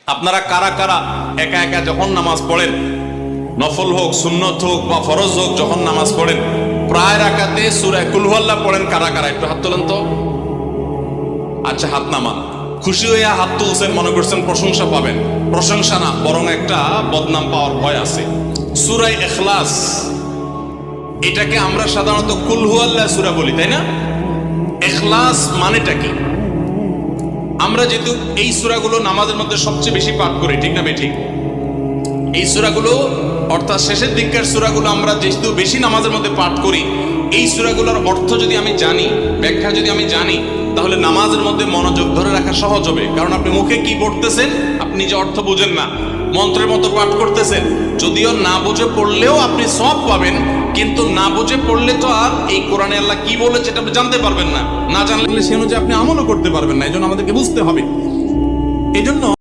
আপনারা কারা কারা একা একা যখন নামাজ পড়েন, নফল হোক সুন্নত হোক বা ফরজ হোক, যখন নামাজ পড়েন প্রায় রাকাতে সূরা কুল হুয়াল্লাহ পড়েন কারা কারা? একটু হাত তোলেন তো। আচ্ছা, হাত নামান। খুশি হইয়া হাত তুলছেন, মনে করছেন প্রশংসা পাবেন। প্রশংসা না, বরং একটা বদনাম পাওয়ার ভয় আছে। সূরা ইখলাস, এটাকে আমরা সাধারণত কুল হুয়াল্লাহ সূরা বলি, তাই না? ইখলাস মানেটা কি? আমরা যেহেতু এই সূরাগুলো নামাজের মধ্যে সবচেয়ে বেশি পাঠ করি, ঠিক না বেঠিক? এই সূরাগুলো অর্থাৎ শেষের দিককার সূরাগুলো আমরা যেহেতু বেশি নামাজের মধ্যে পাঠ করি, এই সূরাগুলোর অর্থ যদি আমি জানি, ব্যাখ্যা যদি আমি জানি, তাহলে নামাজের মধ্যে মনোযোগ ধরে রাখা সহজ হবে। কারণ আপনি মুখে কি পড়তেছেন, আপনি যে অর্থ বুঝেন না, মন্ত্রের মতো পাঠ করতেছেন, যদিও না বুঝে পড়লেও আপনি সওয়াব পাবেন, কিন্তু না বুঝে পড়লে তো আর এই কোরআনে আল্লাহ কি বলেছে এটা আপনি জানতে পারবেন না। না জানলে সে অনুযায়ী আপনি আমলও করতে পারবেন না। এই জন্য আমাদেরকে বুঝতে হবে। এই জন্য